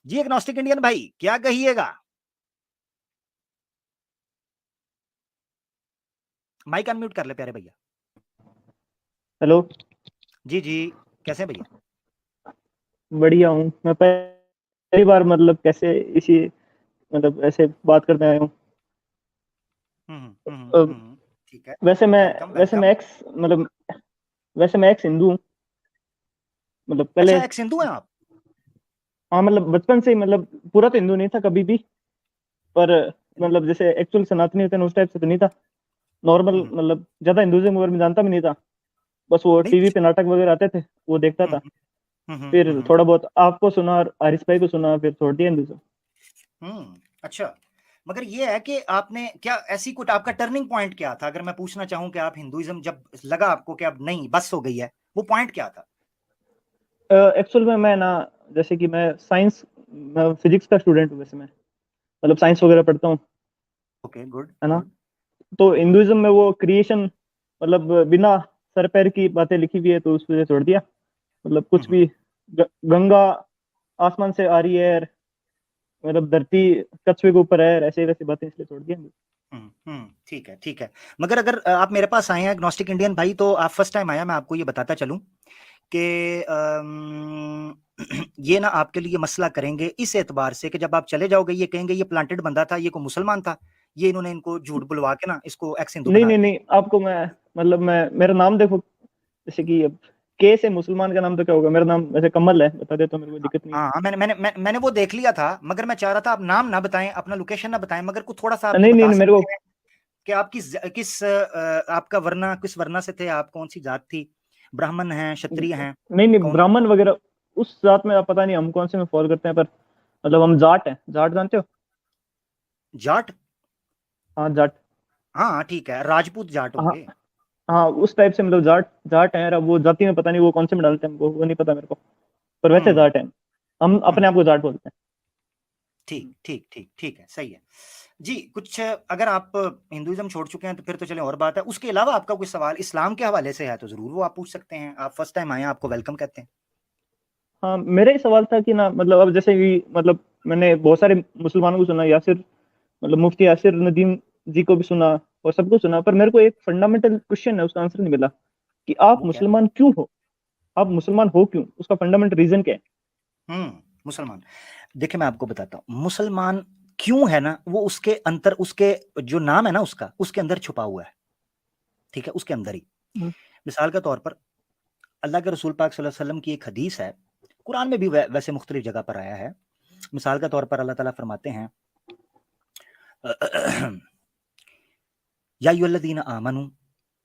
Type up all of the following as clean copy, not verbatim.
जी agnostic Indian भाई, क्या कहिएगा? माइक अनम्यूट कर ले प्यारे भैया। हेलो। जी जी, कैसे हैं भैया? बढ़िया हूँ मैं। पहली बार मतलब कैसे इसी मतलब ऐसे बात करने आया हूँ। अ, ठीक है। वैसे मैं वेलकम वैसे वेलकम। मैं एक्स मतलब वैसे मैं एक्स हिंदू हूँ। मतलब पहले। अच्छा, एक्स हिंदू हैं आप? हाँ मतलब बचपन से ही मतलब पूरा तो हिंदू नहीं था कभी भी। पर मतलब जैसे एक्चुअल सनातनी होते हैं उस टाइप से तो नहीं था। नॉर्मल हम्म, मतलब ज्यादा हिंदुइज्म के बारे में जानता भी नहीं था। बस वो नहीं टीवी कुछ। पे नाटक वगैरह आते थे वो देखता था। हम्म हम्म फिर हम्म थोड़ा बहुत आपको सुना और आरिस भाई को सुना फिर छोड़ दिया हिंदुइज्म। अच्छा, मगर ये है कि आपने क्या ऐसी कुछ आपका टर्निंग पॉइंट क्या था? अगर मैं पूछना चाहूं कि आप हिंदुइज्म जब लगा आपको कि अब नहीं बस हो गई है, वो पॉइंट क्या था? एक्चुअल में मैं ना जैसे कि मैं साइंस फिजिक्स का स्टूडेंट हूँ। वैसे मैं मतलब साइंस वगैरह पढ़ता हूँ। ओके, गुड है ना। गुड। तो हिंदुइज्म में वो क्रिएशन मतलब बिना सर पैर की बातें लिखी हुई है तो उस वजह छोड़ दिया। मतलब कुछ भी गंगा आसमान से आ रही है। मतलब धरती कछुए के ऊपर है ऐसे वैसी बातें इसलिए छोड़ दिया। ठीक है ठीक है। मगर अगर आप मेरे पास आए हैं एग्नोस्टिक इंडियन भाई, तो आप फर्स्ट टाइम आया, मैं आपको ये बताता चलूं कि ये ना आपके लिए मसला करेंगे इस एतबार से कि जब आप चले जाओगे ये कहेंगे ये प्लांटेड बंदा था, ये को मुसलमान था, ये इन्होंने इनको झूठ बुलवा के ना इसको एक्स हिंदू नहीं बना नहीं दिया। नहीं आपको मैं मतलब मैं मेरा नाम देखो। जैसे कि अब के से मुसलमान का नाम तो क्या होगा। मेरा नाम वैसे कमल है बता देता हूँ मेरे को दिक्कत नहीं है। हाँ हाँ, मैंने वो देख लिया था, मगर मैं चाह रहा था आप नाम ना बताएं, अपना लोकेशन ना बताएं, मगर कुछ थोड़ा सा आप ये नहीं नहीं बता नहीं, मेरे को सकते हैं कि आप आपका वर्ना किस वर्ना से थे, आप कौन सी जात थी, ब्राह्मण हैं, क्षत्रिय हैं, नहीं नहीं कौन? ब्राह्मण वगैरह उस जात में आप पता नहीं हम कौन से में फॉलो करते हैं। पर मतलब हम जाट हैं। जाट जानते हो। जाट? हाँ जाट। हाँ हाँ, ठीक है, राजपूत जाट हाँ होंगे। हाँ उस टाइप से मतलब जाट जाट है। अब वो जाति में पता नहीं वो कौन से में डालते हैं हमको वो नहीं पता मेरे को। पर वैसे हम्म जाट है। हम हम्म अपने आप को जाट बोलते हैं। ठीक ठीक ठीक ठीक है, सही है। जी, कुछ अगर आप हिंदुइज्म छोड़ चुके हैं तो फिर तो चले और बात है, उसके अलावा आपका कोई सवाल इस्लाम के हवाले से है तो जरूर वो आप पूछ सकते हैं। आप फर्स्ट टाइम आए हैं, आपको वेलकम कहते हैं। हाँ मेरा ही सवाल था कि ना मतलब अब जैसे कि मतलब मैंने बहुत सारे मुसलमानों को सुना यासिर मतलब मुफ्ती यासिर नदीम जी को भी सुना और सबको सुना। पर मेरे को एक फंडामेंटल क्वेश्चन है उसका आंसर नहीं मिला कि आप वो क्या? मुसलमान क्यों हो। आप मुसलमान हो क्यों उसका फंडामेंटल रीजन क्या है। मुसलमान, देखिए मैं आपको बताता हूँ मुसलमान क्यों है ना, वो उसके अंतर, उसके जो नाम है ना उसका, उसके अंदर छुपा हुआ है। ठीक है, उसके अंदर ही। हम्म, मिसाल के तौर पर अल्लाह के रसूल पाक सल्लल्लाहु अलैहि वसल्लम की एक हदीस है, कुरान में भी वैसे मुख्तलिफ जगह पर आया है। मिसाल के तौर पर अल्लाह ताला फरमाते हैं या अय्युहल्लज़ीना आमनू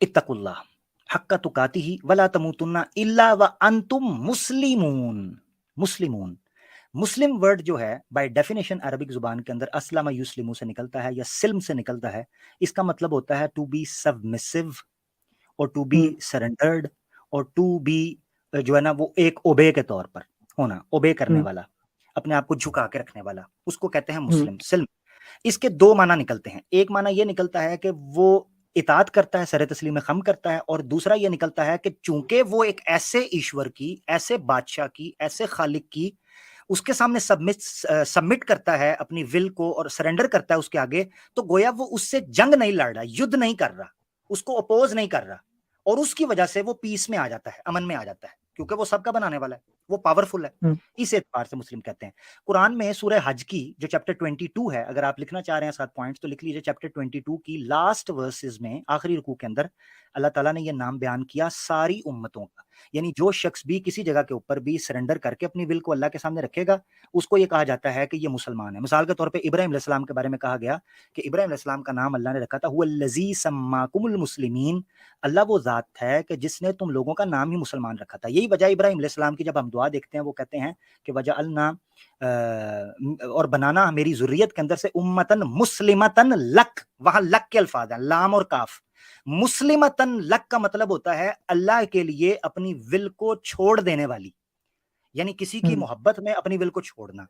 इत्तकुल्लाह हक्का तुकातिही वला तमूतुन्ना इल्ला व अंतुम मुस्लिमून। मुस्लिमून, मुस्लिम वर्ड जो है बाय डेफिनेशन अरबिक जुबान के अंदर अस्लमा युस्लिमू से निकलता है या सिल्म से निकलता है। इसका मतलब होता है टू बी सबमिसिव और टू बी हम्म, सरेंडर्ड और टू बी जो है ना वो एक ओबे के तौर पर होना, ओबे करने हम्म, वाला, अपने आप को झुका के रखने वाला, उसको कहते हैं हम्म, मुस्लिम, सिल्म। इसके दो माना निकलते हैं। एक माना यह निकलता है कि वो इताअत करता है, सरे तस्लीम खम करता है, और दूसरा यह निकलता है कि चूंकि वो एक ऐसे ईश्वर की, ऐसे बादशाह की, ऐसे खालिक की उसके सामने सबमिट करता है अपनी विल को और सरेंडर करता है उसके आगे, तो गोया वो उससे जंग नहीं लड़ रहा, युद्ध नहीं कर रहा, उसको अपोज नहीं कर रहा, और उसकी वजह से वो पीस में आ जाता है, अमन में आ जाता है, क्योंकि वो सबका बनाने वाला है, वो पावरफुल है। हम्म, इस एतबार से मुस्लिम कहते हैं। कुरान में सूरह हज की जो चैप्टर 22 है, अगर आप लिखना चाह रहे हैं 7 पॉइंट्स तो लिख लीजिए। चैप्टर 22 की लास्ट वर्सेस में आखिरी रुकू के अंदर अल्लाह ताला ने यह नाम बयान किया सारी उम्मतों का, यानी जो शख्स भी किसी जगह के ऊपर भी सरेंडर करके अपनी विल को अल्लाह के सामने रखेगा, उसको ये कहा जाता है कि ये मुसलमान है। मिसाल के तौर पे इब्राहिम अलैहिस्सलाम के बारे में कहा गया कि इब्राहिम अलैहिस्सलाम का नाम अल्लाह ने रखा था हुवल्लज़ी सम्माकुमुल मुस्लिमीन। अल्लाह वो ज़ात है कि जिसने तुम लोगों का नाम ही मुसलमान रखा था। यही वजह इब्राहिम अलैहिस्सलाम की जब हम दुआ देखते हैं वो कहते हैं कि वजअलना और बनाना मेरी ज़ुर्रियत के अंदर से उम्मतन मुस्लिमतन लक, वहां लक के अल्फाज हैं, लाम और काफ। मुस्लिमतन लक का मतलब होता है अल्लाह के लिए अपनी विल को छोड़ देने वाली, यानी किसी की हम्म, मोहब्बत में अपनी विल को छोड़ना।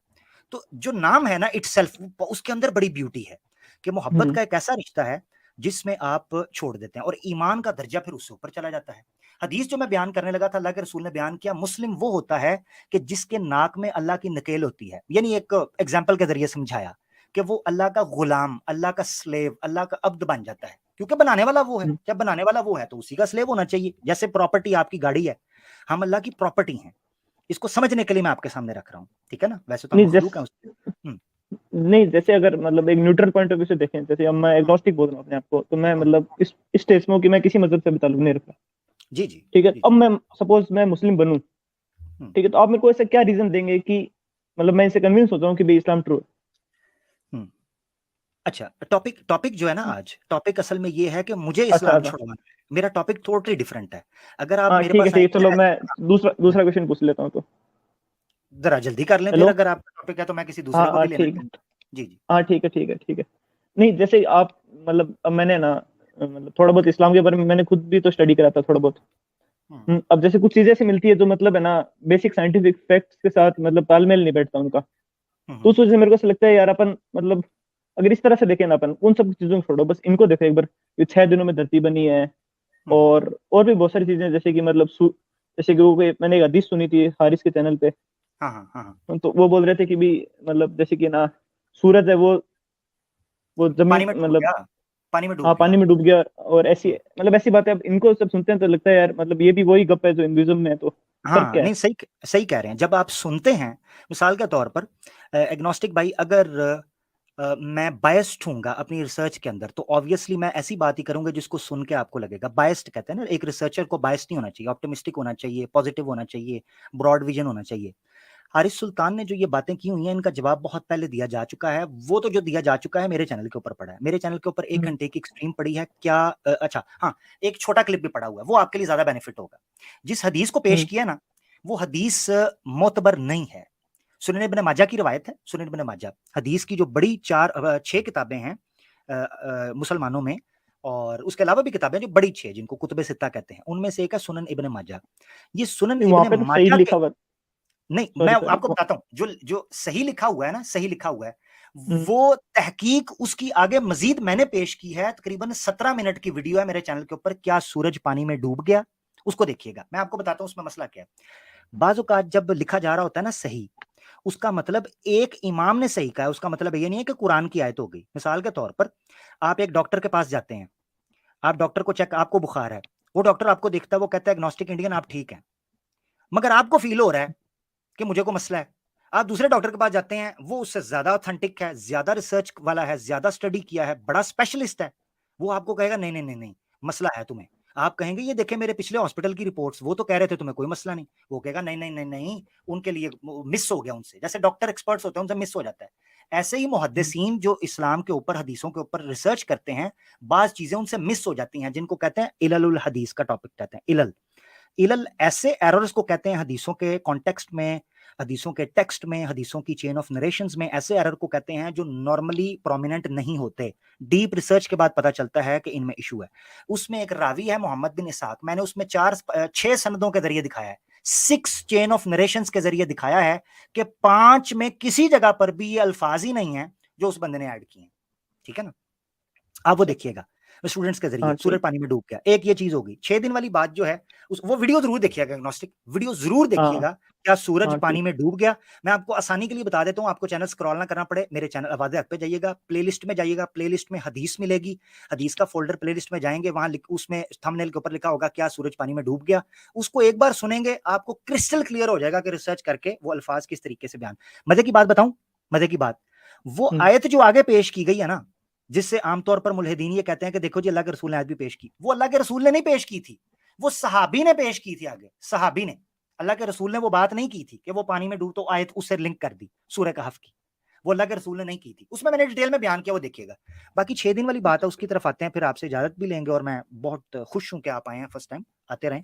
तो जो नाम है ना इटसेल्फ, उसके अंदर बड़ी ब्यूटी है कि मोहब्बत हम्म, का एक ऐसा रिश्ता है जिसमें आप छोड़ देते हैं, और ईमान का दर्जा फिर उससे ऊपर चला जाता है। हदीस जो मैं बयान करने लगा था, अल्लाह के रसूल ने बयान किया, मुस्लिम वो होता है कि जिसके नाक में अल्लाह की नकेल होती है, यानी एक एग्जाम्पल के जरिए समझाया कि वो अल्लाह का गुलाम, अल्लाह का स्लेव, अल्लाह का अब्द बन जाता है, क्योंकि बनाने वाला वो है। जब बनाने वाला वो है तो उसी का स्लेव होना चाहिए। जैसे प्रॉपर्टी आपकी गाड़ी है, हम अल्लाह की प्रॉपर्टी हैं, इसको समझने के लिए मैं आपके सामने रख रहा हूँ, ठीक है ना। वैसे तो हम नहीं मखलूक हैं उसके। नहीं, जैसे अगर मतलब एक न्यूट्रल पॉइंट ऑफ व्यू से देखें, जैसे अब मैं एग्नोस्टिक बोल रहा हूँ अपने आप को, तो मैं मतलब इस स्टेज में हूँ कि मैं किसी मजहब से भी ताल्लुक नहीं रखता। जी जी ठीक है, जी अब जी। मैं सपोज मैं मुस्लिम बनूं, ठीक है, तो आप मेरे को ऐसा क्या रीजन देंगे कि मतलब मैं इसे कन्विंस हो जाऊं कि भाई इस्लाम ट्रू है? अच्छा, टॉपिक टॉपिक जो है ना, आज टॉपिक असल में ये है कि मुझे अच्छा इस्लाम अच्छा, छुड़वाना है। मेरा टॉपिक टोटली डिफरेंट है। अगर आप हाँ मेरे ठीक है पास ठीक है, आएंगे चलो ना, मैं दूसरा दूसरा क्वेश्चन पूछ लेता हूँ तो। जरा जल्दी कर लें फिर, हेलो, अगर आपका टॉपिक है तो मैं किसी हाँ दूसरे को हाँ भी लेना ठीक है, चाहूंगा। जी जी। हाँ ठीक है ठीक है ठीक है। नहीं, जैसे आप मतलब अब मैंने ना मतलब थोड़ा बहुत इस्लाम के बारे में मैंने खुद भी तो स्टडी करा था थोड़ा बहुत। हम्म अब जैसे कुछ चीजें ऐसी मिलती है जो मतलब है ना बेसिक साइंटिफिक फैक्ट्स के साथ मतलब तालमेल नहीं बैठता उनका। तो हम्म उस वजह से मेरे को ऐसा लगता है यार, अपन मतलब अगर इस तरह से देखें ना, अपन उन सब चीजों को छोड़ो, बस इनको देखो एक बार। ये 6 दिनों में धरती बनी है, हम्म। और भी बहुत सारी चीजें, जैसे कि मतलब जैसे कि मैंने एक हदीस सुनी थी हारिस के चैनल पे। हाँ हाँ हाँ हाँ। तो वो बोल रहे थे कि भी मतलब जैसे कि ना सूरज है वो पानी जमीन में डूब मतलब, गया, पानी में डूब हाँ गया। पानी में डूब गया। और ऐसी हम्म। मतलब ऐसी बातें अब इनको सब सुनते हैं तो लगता है यार मतलब ये भी वही गप है जो हिंदुइज्म में है, तो फर्क हाँ क्या है? नहीं, सही सही कह रहे हैं। जब आप सुनते हैं, मिसाल के तौर पर एग्नोस्टिक भाई, अगर मैं बायस्ड हूँगा अपनी रिसर्च के अंदर, तो ऑब्वियसली मैं ऐसी बात ही करूंगा जिसको सुन के आपको लगेगा। बायस्ड कहते हैं ना, एक रिसर्चर को बायस्ड नहीं होना चाहिए, ऑप्टिमिस्टिक होना चाहिए, पॉजिटिव होना चाहिए, ब्रॉड विजन होना चाहिए। हारिस सुल्तान ने जो ये बातें की हुई हैं, इनका जवाब बहुत पहले दिया जा चुका है। वो तो जो दिया जा चुका है मेरे चैनल के ऊपर पड़ा है, मेरे चैनल के ऊपर 1 घंटे की स्ट्रीम पड़ी है क्या। अच्छा हाँ, एक छोटा क्लिप भी पड़ा हुआ है, वो आपके लिए ज्यादा बेनिफिट होगा। जिस हदीस को पेश हम्म किया ना, वो हदीस मोतबर नहीं है। सुनन इब्न माजा की रवायत है। सुनन इब्न माजा हदीस की जो बड़ी 6 किताबें हैं मुसलमानों में, और उसके अलावा भी किताबें जो बड़ी 6, जिनको कुतुब सित्ता कहते हैं, उनमें से एक है सुनन इब्न माजा। ये सुनन नहीं, वहां इब्न पे तो सही माजा के, लिखा हुआ। नहीं मैं सॉरी सॉरी। आपको बताता हूं, जो जो सही लिखा हुआ है ना, सही लिखा हुआ है, हम्म वो तहकीक उसकी आगे मजीद मैंने पेश की है। तकरीबन 17 मिनट की वीडियो है मेरे चैनल के ऊपर, क्या सूरज पानी में डूब गया, उसको देखिएगा। मैं आपको बताता हूं उसमें मसला क्या है। बाज़ औक़ात जब लिखा जा रहा होता है ना सही, उसका मतलब एक इमाम ने सही कहा है, उसका मतलब ये नहीं है कि कुरान की आयत हो गई। मिसाल के तौर पर, आप एक डॉक्टर के पास जाते हैं, आप डॉक्टर को चेक, आपको बुखार है, वो डॉक्टर आपको देखता है, वो कहता है एग्नोस्टिक इंडियन आप ठीक है, मगर आपको फील हो रहा है कि मुझे को मसला है। आप दूसरे डॉक्टर के पास जाते हैं, वो उससे ज्यादा ऑथेंटिक है, ज्यादा रिसर्च वाला है, ज्यादा स्टडी किया है, बड़ा स्पेशलिस्ट है। वो आपको कहेगा नहीं नहीं नहीं नहीं, मसला है तुम्हें। आप कहेंगे ये देखे मेरे पिछले हॉस्पिटल की रिपोर्ट्स, वो तो कह रहे थे तुम्हें कोई मसला नहीं। वो कहेगा नहीं नहीं नहीं नहीं, उनके लिए मिस हो गया उनसे। जैसे डॉक्टर एक्सपर्ट्स होते हैं, उनसे मिस हो जाता है। ऐसे ही हम्म मुहद्दिसीन जो इस्लाम के ऊपर, हदीसों के ऊपर रिसर्च करते हैं, बाज चीजें उनसे मिस हो जाती हैं, जिनको कहते हैं इलल हदीस का टॉपिक कहते हैं। इलल, इलल ऐसे एरर्स को कहते हैं हदीसों के कॉन्टेक्स्ट में, हदीसों के टेक्स्ट में, हदीसों की चेन ऑफ नरेशंस में, ऐसे एरर को कहते हैं जो नॉर्मली प्रोमिनेंट नहीं होते। डीप रिसर्च के बाद पता चलता है कि इनमें इशू है। उसमें एक रावी है मोहम्मद बिन इसाक, मैंने उसमें 6 सनदों के जरिए दिखाया है, 6 चेन ऑफ नरेशंस के जरिए दिखाया है कि 5 में किसी जगह पर भी ये अल्फाज ही नहीं है जो उस बंदे ने ऐड किए हैं। ठीक है ना, आप वो अच्छा, देखिएगा स्टूडेंट्स के जरिए, हाँ सूरज ठीक। पानी में डूब गया। एक ये चीज होगी। 6 दिन वाली बात जो है, वो वीडियो जरूर देखिएगा, एग्नोस्टिक वीडियो जरूर हाँ देखिएगा, क्या सूरज हाँ पानी ठीक। में डूब गया। मैं आपको आसानी के लिए बता देता हूं, आपको चैनल स्क्रॉल ना करना पड़े, मेरे चैनल आवाज़ हक पे जाइएगा, प्लेलिस्ट में जाइएगा, प्लेलिस्ट में हदीस मिलेगी, हदीस का फोल्डर प्लेलिस्ट में जाएंगे, वहां उसमें थंबनेल के ऊपर लिखा होगा क्या सूरज पानी में डूब गया। उसको एक बार सुनेंगे, आपको क्रिस्टल क्लियर हो जाएगा कि रिसर्च करके वो अल्फाज किस तरीके से बयान। मजे की बात बताऊं, मजे की बात, वो हम्म आयत जो आगे पेश की गई है ना, जिससे आमतौर पर मुल्हिदीन ये कहते हैं कि देखो जी अल्लाह के रसूल ने आयत भी पेश की, वो अल्लाह के रसूल ने नहीं पेश की थी, वो सहाबी ने पेश की थी। आगे सहाबी ने, अल्लाह के रसूल ने वो बात नहीं की थी कि वो पानी में डूब, तो आयत उससे लिंक कर दी सूरह कहफ की, वो अल्लाह के रसूल ने नहीं की थी। उसमें मैंने डिटेल में बयान किया, वो देखिएगा। बाकी 6 दिन वाली बात है, उसकी तरफ आते हैं, फिर आपसे इजाजत भी लेंगे, और मैं बहुत खुश हूं कि आप आए हैं, फर्स्ट टाइम आते रहें।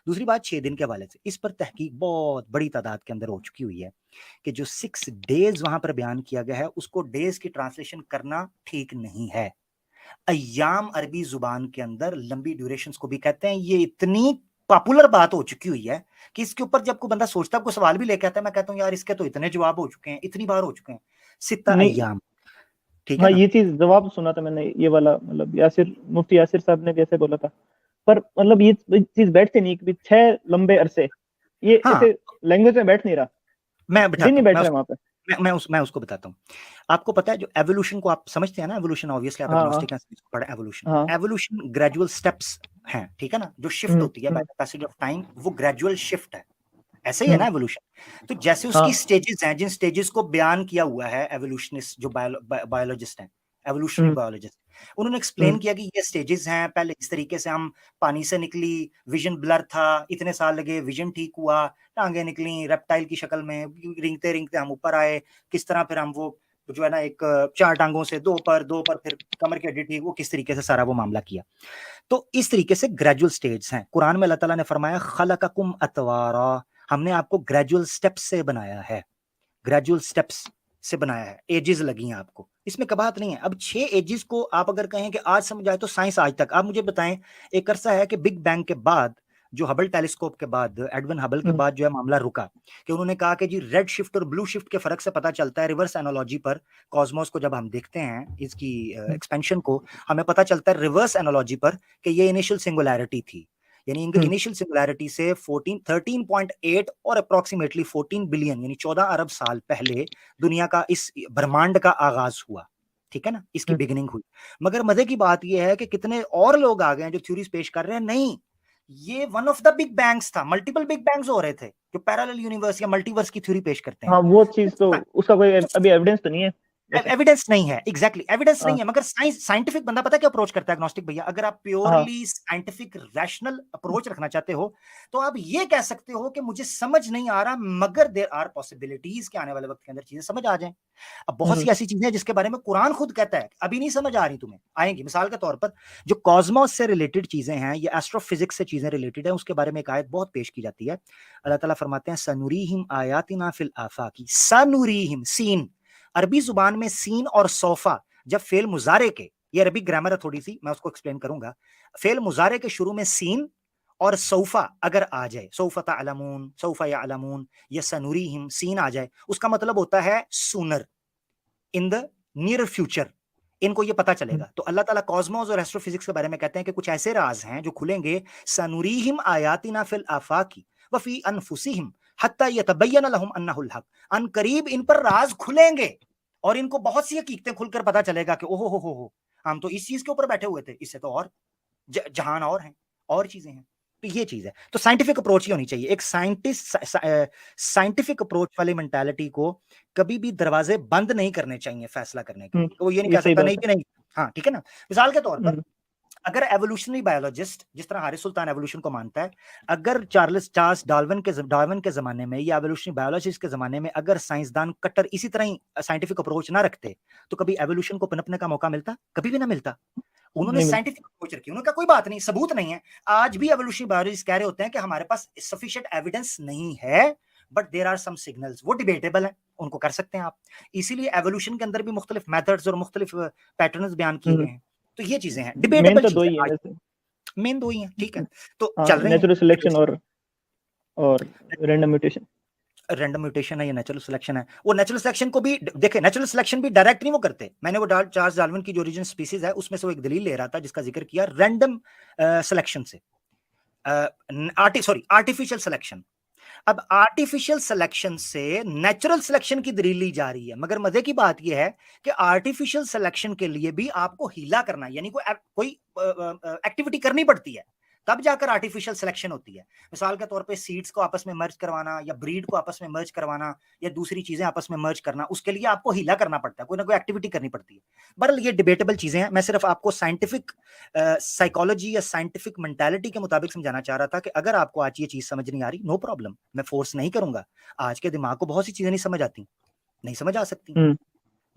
दूसरी बात, 6 दिन के हवाले से, इस पर तहकीक बहुत बड़ी तादाद के अंदर हो चुकी हुई है कि जो 6 डेज वहां पर बयान किया गया है, उसको डेज की ट्रांसलेशन करना ठीक नहीं है। अय्याम अरबी जुबान के अंदर लंबी ड्यूरेशंस को भी कहते हैं। ये इतनी पॉपुलर बात हो चुकी हुई है कि इसके ऊपर जब कोई बंदा सोचता है, कोई सवाल भी लेके आता है, मैं कहता हूं यार इसके तो इतने जवाब हो चुके हैं, इतनी बार हो चुके हैं। सित्ता नहीं, अय्याम, ठीक है हाँ ना। ये चीज जवाब सुना था मैंने, ये वाला मतलब यासिर, मुफ्ती यासिर साहब ने भी ऐसे बोला था। पर मतलब ये चीज बैठती नहीं कि 6 लंबे अरसे ये हाँ, ऐसे लैंग्वेज में बैठ नहीं रहा, मैं दिन बिठाता ही हूँ, बैठ रहा है वहां पे। मैं उसको बताता हूँ। आपको पता है जो एवोल्यूशन को आप समझते हैं ना, एवोल्यूशन ऑब्वियसली आप हाँ हाँ एग्नोस्टिक हैं, पढ़ा एवोल्यूशन। हाँ। एवोल्यूशन ग्रेजुअल स्टेप्स हैं, ठीक है ना। जो शिफ्ट होती है by hmm the passage of time, वो ग्रेजुअल शिफ्ट है, ऐसे ही है हम्म। ना एवोल्यूशन। तो जैसे उसकी हाँ। स्टेजेस हैं, जिन स्टेजेस को बयान किया हुआ है एवोल्यूशनिस्ट जो बायोलॉजिस्ट हैं, एवोल्यूशनरी हम्म बायोलॉजिस्ट, उन्होंने एक्सप्लेन हम्म किया कि ये स्टेजेस हैं, पहले इस तरीके से हम पानी से निकली, विजन ब्लर था, इतने साल लगे, विजन ठीक हुआ, टांगे निकली रेप्टाइल की शक्ल में, रिंगते रिंगते हम ऊपर आए, किस तरह फिर हम वो जो है ना एक 4 टांगों से दो पर फिर कमर की हड्डी ठीक, वो किस तरीके से सारा वो मामला किया। तो इस तरीके से ग्रेजुअल स्टेज हैं। कुरान में अल्लाह ताला ने फरमाया खलककुम अतवारा, हमने आपको ग्रेजुअल स्टेप्स से बनाया है, ग्रेजुअल स्टेप्स से बनाया है, एजेस लगी हैं आपको, इसमें कबात नहीं है। अब 6 एजेस को आप अगर कहें कि आज समझ आए तो साइंस आज तक, आप मुझे बताएं, एक अरसा है कि बिग बैंग के बाद, जो हबल टेलीस्कोप के बाद, एडविन हबल के हम्म बाद जो है मामला रुका, कि उन्होंने कहा कि जी रेड शिफ्ट और ब्लू शिफ्ट के फर्क से पता चलता है, रिवर्स एनालॉजी पर कॉस्मोस को जब हम देखते हैं, इसकी एक्सपेंशन को, हमें पता चलता है रिवर्स एनालॉजी पर कि ये इनिशियल सिंगुलैरिटी थी। यानी इनकी हम्म इनिशियल सिंगुलैरिटी से 13.8 और अप्रोक्सीमेटली 14 बिलियन यानी 14 अरब साल पहले दुनिया का इस ब्रह्मांड का आगाज हुआ, ठीक है ना, इसकी हम्म। बिगिनिंग हुई। मगर मजे की बात यह है कि कितने और लोग आ गए हैं जो थ्योरीज पेश कर रहे हैं, नहीं ये one of the big bangs था, मल्टीपल बिग बैंग्स हो रहे थे, जो पैरेलल यूनिवर्स या मल्टीवर्स की थ्योरी पेश करते हैं। हाँ वो चीज कुछ तो, उसका कोई अभी एविडेंस तो नहीं है वैसे। एविडेंस नहीं है, एग्जैक्टली एविडेंस नहीं हाँ है, मगर साइंटिफिक बंदा पता है क्या अप्रोच करता है एग्नोस्टिक भैया, अगर आप हाँ। प्योरली साइंटिफिक रैशनल अप्रोच रखना चाहते हो, तो आप ये कह सकते हो कि मुझे समझ नहीं आ रहा, मगर देयर आर पॉसिबिलिटीज के आने वाले वक्त के अंदर चीजें समझ आ जाएं। अब बहुत हम्म सी ऐसी चीजें हैं जिसके बारे में कुरान खुद कहता है अभी नहीं समझ आ रही, तुम्हें आएंगी। मिसाल के तौर पर जो कॉस्मोस से रिलेटेड चीजें हैं या एस्ट्रोफिजिक्स से चीजें रिलेटेड है, उसके बारे में एक आयत बहुत पेश की जाती है। अल्लाह ताला फरमाते हैं सनुरीहिम आयातिना फिल आफाकी, सनुरीहिम, सीन, अरबी जुबान में सीन और सोफा जब फेल मुजारे के, ये अरबी ग्रामर है थोड़ी सी, मैं उसको एक्सप्लेन करूंगा। फेल मुजारे के शुरू में सीन और सौफा अगर आ जाए, सौफा तालमून, सौफा यालमून, या सनुरीहिम सीन आ जाए, उसका मतलब होता है sooner, in the near future, इनको ये पता हम्म चलेगा। तो अल्लाह ताला कॉस्मोस और एस्ट्रोफिजिक्स के बारे में कहते हैं कि कुछ ऐसे राज हैं जो खुलेंगे, सनुरीहिम आयातिना फिल आफाकी व फी अनफुसिहिम हत्ता यतबय्यन लहुम अन्नहुल हक, अन करीब इन पर राज खुलेंगे और इनको बहुत सी हकीकतें खुलकर पता चलेगा कि ओहो हो, हम तो इस चीज के ऊपर बैठे हुए थे, इससे तो और जहान और हैं, और चीजें हैं। तो ये चीज है, तो साइंटिफिक अप्रोच ही होनी चाहिए। एक साइंटिफिक अप्रोच वाली मेंटालिटी को कभी भी दरवाजे बंद नहीं करने चाहिए फैसला करने के लिए, वो ये नहीं ये कह सही सकता नहीं बात है। जी नहीं। हाँ ठीक है ना। मिसाल के तौर पर हम्म अगर एवोल्यूशनरी बायोलॉजिस्ट जिस तरह हारिस सुल्तान एवोल्यूशन को मानता है, अगर चार्ल्स डार्विन के जमाने में या एवोल्यूशनरी बायोलॉजिस्ट के जमाने में अगर साइंसदान कट्टर इसी तरह ही साइंटिफिक अप्रोच ना रखते, तो कभी एवोल्यूशन को पनपने का मौका मिलता? कभी भी ना मिलता। उन्होंने नहीं मिलता। साइंटिफिक अप्रोच रखी, उन्होंने कहा कोई बात नहीं, सबूत नहीं है। आज भी एवोल्यूशनरी बायोलॉजिस्ट कह रहे होते हैं कि हमारे पास सफिशिएंट एविडेंस नहीं है, but there are some signals, वो डिबेटेबल है, उनको कर सकते हैं आप। इसीलिए एवोल्यूशन के अंदर भी मुख्तलिफ मेथड्स और मुख्तलिफ पैटर्न्स बयान किए गए हैं। तो ये चीजें हैं, मेन डिबेटेबल तो दो चीजें ही है आज, वैसे। मेन दो ही हैं, ठीक है। तो हाँ चल रहे हैं नेचुरल सिलेक्शन और रैंडम म्यूटेशन। रैंडम म्यूटेशन है या नेचुरल सिलेक्शन है। वो नेचुरल सिलेक्शन को भी देखे, नेचुरल सिलेक्शन भी डायरेक्ट नहीं वो करते। मैंने वो चार्ल्स डार्विन की जो ओरिजिन स्पीसीज है उसमें से वो एक दलील ले रहा था जिसका जिक्र किया रैंडम सिलेक्शन से, आर्टिफिशियल सिलेक्शन। अब आर्टिफिशियल सिलेक्शन से नेचुरल सिलेक्शन की दलील ली जा रही है, मगर मजे की बात यह है कि आर्टिफिशियल सिलेक्शन के लिए भी आपको हीला करना, यानी कोई एक्टिविटी करनी पड़ती है, तब जाकर आर्टिफिशियल सिलेक्शन होती है। मिसाल के तौर पे सीड्स को आपस में मर्ज करवाना या ब्रीड को आपस में मर्ज करवाना या दूसरी चीजें आपस में मर्ज करना, उसके लिए आपको हीला करना पड़ता है, कोई ना कोई एक्टिविटी करनी पड़ती है। बहरहाल ये डिबेटेबल चीजें हैं, मैं सिर्फ आपको साइंटिफिक साइकोलॉजी या साइंटिफिक मेंटालिटी के मुताबिक समझाना चाह रहा था कि अगर आपको आज ये चीज समझ नहीं आ रही, नो प्रॉब्लम, मैं फोर्स नहीं करूंगा। आज के दिमाग को बहुत सी चीजें नहीं समझ आती, नहीं समझ आ सकती।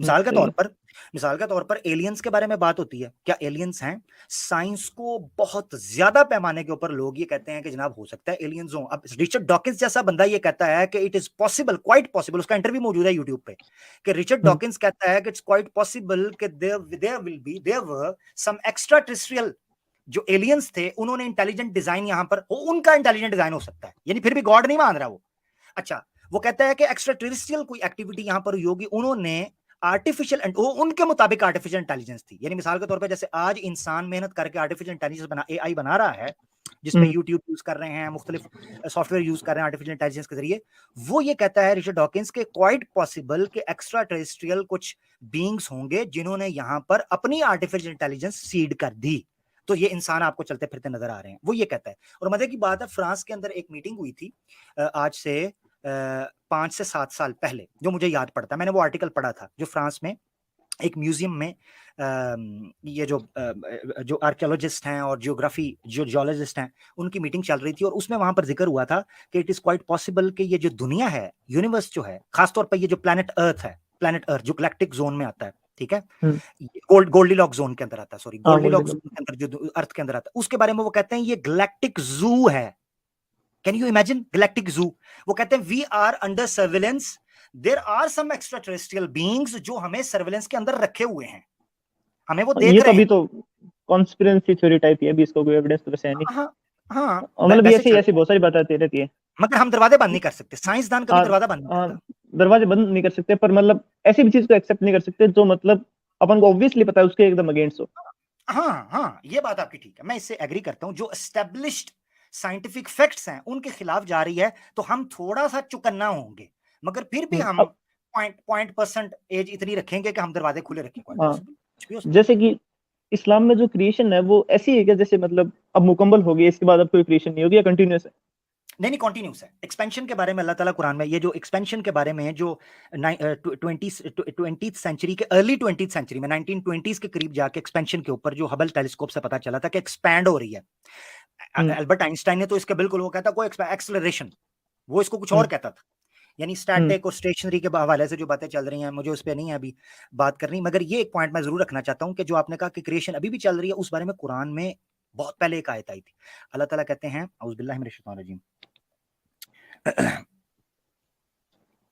मिसाल के सही तौर है। पर मिसाल के तौर पर एलियंस के बारे में बात होती है, क्या एलियंस हैं? साइंस को बहुत ज्यादा पैमाने के ऊपर लोग ये कहते हैं कि जनाब हो सकता है एलियंस हो। अब रिचर्ड डॉकिंस जैसा बंदा ये कहता है कि it is possible, quite possible, उसका इंटरव्यू मौजूद है यूट्यूब पे, कि रिचर्ड डॉकिंस कहता है कि इट्स क्वाइट पॉसिबल कि there were some extraterrestrial जो एलियंस थे, उन्होंने इंटेलिजेंट डिजाइन यहां पर हो, उनका इंटेलिजेंट डिजाइन हो सकता है, यानी फिर भी गॉड नहीं मान रहा वो। अच्छा, वो कहता है कि एक्स्ट्रा टेरेस्ट्रियल कोई एक्टिविटी यहां पर हुई होगी, उन्होंने आर्टिफिशियल, वो उनके मुताबिक आर्टिफिशियल इंटेलिजेंस थी। यानी मिसाल के तौर पे जैसे आज इंसान मेहनत करके आर्टिफिशियल इंटेलिजेंस बना, AI बना रहा है, जिसपे यूट्यूब यूज कर रहे हैं, मुख्तलिफ सॉफ्टवेयर यूज कर रहे हैं आर्टिफिशियल इंटेलिजेंस के जरिए, वो ये कहता है रिचर्ड डॉकिंस के क्वाइट पॉसिबल कि एक्स्ट्रा टेरेस्ट्रियल कुछ बींग्स होंगे जिन्होंने यहाँ पर अपनी आर्टिफिशियल इंटेलिजेंस सीड कर दी, तो ये इंसान आपको चलते फिरते नजर आ रहे हैं, वो ये कहता है। और मजे की बात है, फ्रांस के अंदर एक मीटिंग हुई थी आज से 5 से 7 साल पहले, जो मुझे याद पड़ता है, मैंने वो आर्टिकल पढ़ा था, जो फ्रांस में एक म्यूजियम में ये जो आर्कियोलॉजिस्ट हैं और जो जियोलॉजिस्ट हैं, उनकी मीटिंग चल रही थी, और उसमें वहां पर जिक्र हुआ था कि इट इज क्वाइट पॉसिबल कि ये जो दुनिया है, यूनिवर्स जो है, खासतौर पर ये जो प्लैनेट अर्थ जो गैलेक्टिक जोन में आता है, ठीक है, गोल्डीलॉक जोन के अंदर आता है, सॉरी, गोल्डीलॉक जोन के अंदर जो अर्थ के अंदर आता है, उसके बारे में वो कहते हैं ये गैलेक्टिक जू है। कैन यू इमेजिन गैलेक्टिक जू? वो कहते हैं we are under surveillance, there are some extraterrestrial beings जो हमें सर्विलेंस के अंदर रखे हुए हैं, हमें वो देख ये रहे तो अभी हैं। तो कॉन्स्पिरेसी थ्योरी टाइप है, अभी इसको कोई एविडेंस तो वैसे है नहीं। हाँ हाँ, मतलब वैसे ऐसी बहुत सारी बातें आती रहती है, मगर हम दरवाजे बंद नहीं कर सकते, साइंसदान कभी हाँ दरवाजा बंद नहीं हाँ, करता। दरवाजे बंद नहीं कर सकते, पर मतलब ऐसी भी चीज को एक्सेप्ट नहीं कर सकते जो मतलब अपन को ऑब्वियसली पता है उसके एकदम अगेंस्ट हो। हाँ हाँ, ये बात आपकी ठीक है, मैं इससे एग्री करता हूं। जो एस्टेब्लिश्ड साइंटिफिक फैक्ट्स हैं उनके खिलाफ जा रही है तो हम थोड़ा सा चुकन्ना होंगे, मगर फिर भी हम अब पॉइंट परसेंट एज इतनी रखेंगे कि हम दरवाजे खुले रखें, क्वाइट हाँ, पॉसिबल, कुछ भी हो सकता जैसे कि इस्लाम में जो क्रिएशन है वो ऐसी है कि जैसे मतलब अब मुकम्मल हो गई, इसके बाद अब कोई क्रिएशन नहीं होगी, या कंटिन्यूअस है? नहीं, कॉन्टिन्यूस है। एक्सपेंशन के बारे में अल्लाह ताला कुरान में, ये जो एक्सपेंशन के बारे में जो 20th सेंचुरी के अर्ली 20th सेंचुरी में 1920s के करीब जाके एक्सपेंशन के ऊपर जो हबल टेलीस्कोप से पता चला था कि एक्सपैंड हो रही है। अल्बर्ट आइंस्टाइन ने तो इसके बिल्कुल वो कहता कोई एक्सेलरेशन, वो इसको कुछ और कहता था। यानी स्टैटिक और स्टेशनरी के हवाले से जो बातें चल रही हैं, मुझे उस पर नहीं है अभी बात करनी, मगर ये एक पॉइंट मैं जरूर रखना चाहता हूं कि जो आपने कहा कि क्रिएशन अभी भी चल रही है, उस बारे में कुरान में बहुत पहले एक आयत आई थी। अल्लाह ताला कहते हैं, औज़ु बिल्लाहि मिनश शैतानिर रजीम,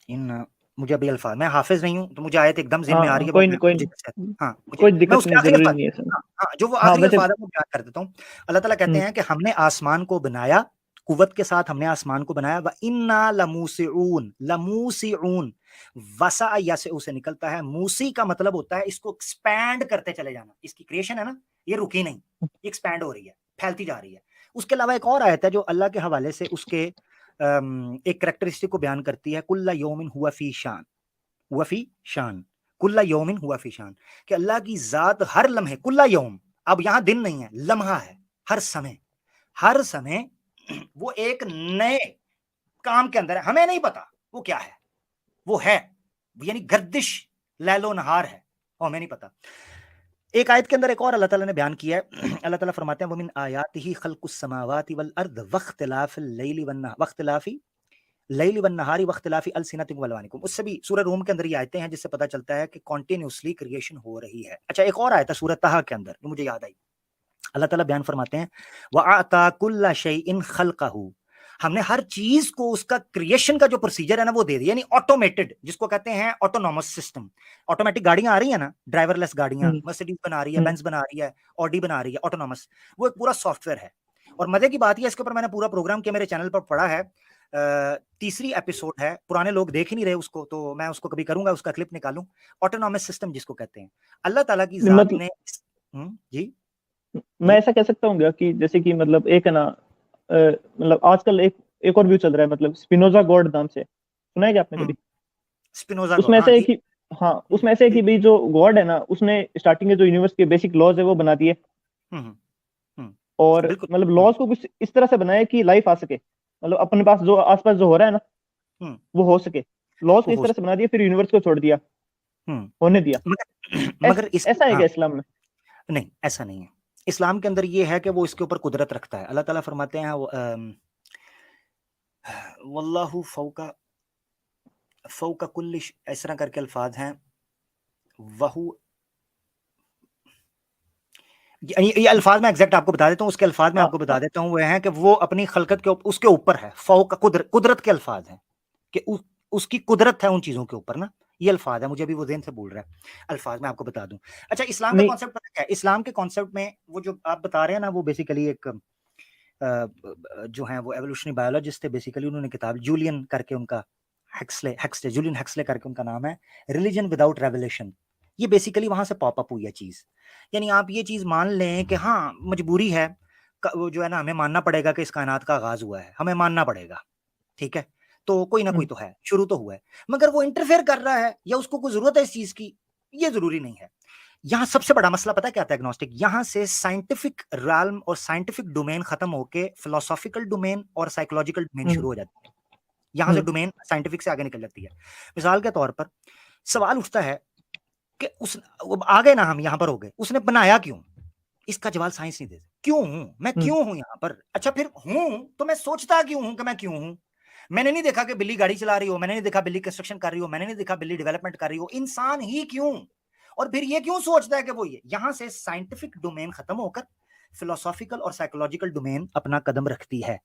इन मुझे अभी अल्फाज, मैं हाफिज नहीं हूं तो मुझे आयत एकदम ज़हन में आ रही है, कोई मैं नहीं, कोई मुझे नहीं, हाँ, मुझे कोई मैं दिक्कत उसके नहीं, आखिरी जरूरी अल्फाज, नहीं है सर। हाँ, जो वो हाँ आखिरी वैसे अल्फाज है वो बयान कर देता हूँ। अल्लाह ताला कहते हैं कि हमने आसमान को बनाया, कुव्वत के साथ हमने आसमान को बनाया, व इन्ना लमूसिऊन, लमूसिऊन वसा यसे उसे निकलता है, मूसी का मतलब होता है इसको एक्सपैंड करते चले जाना, इसकी क्रिएशन है ना, ये रुकी नहीं, ये एक्सपैंड हो रही है, फैलती जा रही है। उसके अलावा एक और आयत है जो अल्लाह के हवाले से उसके एक करेक्टरिस्टिक को बयान करती है, कुल्ला यौमिन हुआ फी शान, हुआ फी शान, कुल्ला यौमिन हुआ फी शान, कि अल्लाह की जात हर लम्हे, कुल्ला यौम, अब यहां दिन नहीं है, लम्हा है, हर समय वो एक नए काम के अंदर है, हमें नहीं पता वो क्या है, वो है, यानी गर्दिश लैलो नहार है, वो हमें नहीं पता। एक आयत के अंदर एक और अल्लाह ताला ने बयान किया है, अल्लाह ताला फरमाते हैं वमिन आयातिही खल्कुस समावाति वल अर्द वख्तिलाफिल लैली वन नहारी वख्तिलाफी अलसिनतिकुम वअलवानिकुम। उससे भी सूरह रूम के अंदर ये आयतें हैं जिससे पता चलता है कि कॉन्टिन्यूसली क्रिएशन हो रही है। अच्छा, एक और आयत है सूरह तहा के अंदर जो मुझे याद आई, अल्लाह ताला बयान फरमाते हैं वअता कुल्ला शैइन खल्कहू, हमने हर चीज को उसका क्रिएशन का जो प्रोसीजर है ना वो दे दिया, यानी ऑटोमेटेड, जिसको कहते हैं ऑटोनॉमस सिस्टम। ऑटोमेटिक गाड़ियां आ रही है ना, ड्राइवरलेस गाड़ियां, मर्सिडीज बना रही है, बेंज बना रही है, ऑडी बना रही है, ऑटोनॉमस, वो एक पूरा सॉफ्टवेयर है। और मजे की बात यह, इसके ऊपर मैंने पूरा प्रोग्राम किया, मेरे चैनल पर पड़ा है, तीसरी एपिसोड है, पुराने लोग देख ही नहीं रहे उसको, तो मैं उसको कभी करूंगा, उसका क्लिप निकालूं। ऑटोनॉमस सिस्टम जिसको कहते हैं, अल्लाह ताला की जात मतलब ने जी मैं जी ऐसा कह सकता हूँ क्या कि जैसे कि मतलब एक है ना, मतलब आजकल एक और व्यू चल रहा है, मतलब स्पिनोजा गॉड नाम से, सुना है क्या आपने कभी? स्पिनोजा गॉड, उसमें हाँ ऐसा है जी, कि हाँ, उसमें ऐसा है कि भाई जो गॉड है ना, उसने स्टार्टिंग के जो यूनिवर्स के बेसिक लॉज है वो बना दिए, हम्म हम्म, और बिल्कुल, मतलब लॉज को कुछ इस तरह से बनाया कि लाइफ आ सके, मतलब अपने पास जो आसपास जो हो रहा है ना हम्म, वो हो सके। लॉज को वो इस हो तरह से बना दिया, फिर यूनिवर्स को छोड़ दिया, हम्म, होने दिया। मगर इस, ऐसा है हाँ, क्या इस्लाम में? नहीं ऐसा नहीं है। इस्लाम के अंदर ये है कि वो इसके ऊपर कुदरत रखता है। अल्लाह ताला फरमाते हैं वल्लाहु फौका फौका कुल्ली, इस तरह करके अल्फाज हैं, वहु, ये अल्फाज मैं एग्जैक्ट आपको बता देता हूँ, उसके अल्फाज मैं हाँ आपको बता हाँ, देता हूँ, वो हैं कि वो अपनी खलकत के उसके ऊपर है, फौका कुदरत के अल्फाज हैं कि उसकी कुदरत है उन चीजों के ऊपर ना, ये अल्फाज है, मुझे अभी वो ज़हन से बोल रहा है, अल्फाज मैं आपको बता दूं। अच्छा, इस्लाम का नहीं कॉन्सेप्ट पता क्या है? इस्लाम के कॉन्सेप्ट में वो जो आप बता रहे हैं ना, वो बेसिकली एक जो है वो एवोल्यूशनरी बायोलॉजिस्ट थे, बेसिकली उन्होंने किताब जूलियन करके उनका हैक्सले जूलियन हैक्सले करके उनका नाम है, रिलीजन विदाउट रेवलेशन। ये बेसिकली वहां से पॉप अप हुई है चीज। यानी आप ये चीज मान लें कि हाँ मजबूरी है, वो जो है ना हमें मानना पड़ेगा कि इस कायनात का आगाज हुआ है, हमें मानना पड़ेगा, ठीक है, तो कोई ना कोई तो है, शुरू तो हुआ है, मगर वो इंटरफेयर कर रहा है या उसको कोई जरूरत है इस चीज की, ये जरूरी नहीं है। यहां सबसे बड़ा मसला पता क्या आता है एग्नोस्टिक, यहां से साइंटिफिक रैल्म और साइंटिफिक डोमेन खत्म होके फिलोसॉफिकल डोमेन और साइकोलॉजिकल डोमेन शुरू हो जाती है। यहां से डोमेन साइंटिफिक से आगे निकल जाती है। मिसाल के तौर पर सवाल उठता है कि उस आ गए ना, हम यहां पर हो गए, उसने बनाया क्यों? इसका जवाब साइंस नहीं देती। क्यों हूं मैं, क्यों हूं यहां पर? अच्छा फिर हूं तो मैं सोचता क्यों हूं कि मैं क्यों हूं? मैंने नहीं देखा कि बिल्ली गाड़ी चला रही हो, मैंने नहीं देखा बिल्ली कंस्ट्रक्शन कर रही हो, मैंने नहीं देखा बिल्ली डेवलपमेंट कर रही हो, इंसान ही क्यों? और फिर ये क्यों सोचता है कि वो ये, यहां से साइंटिफिक डोमेन खत्म होकर फिलोसॉफिकल और साइकोलॉजिकल डोमेन अपना कदम रखती है।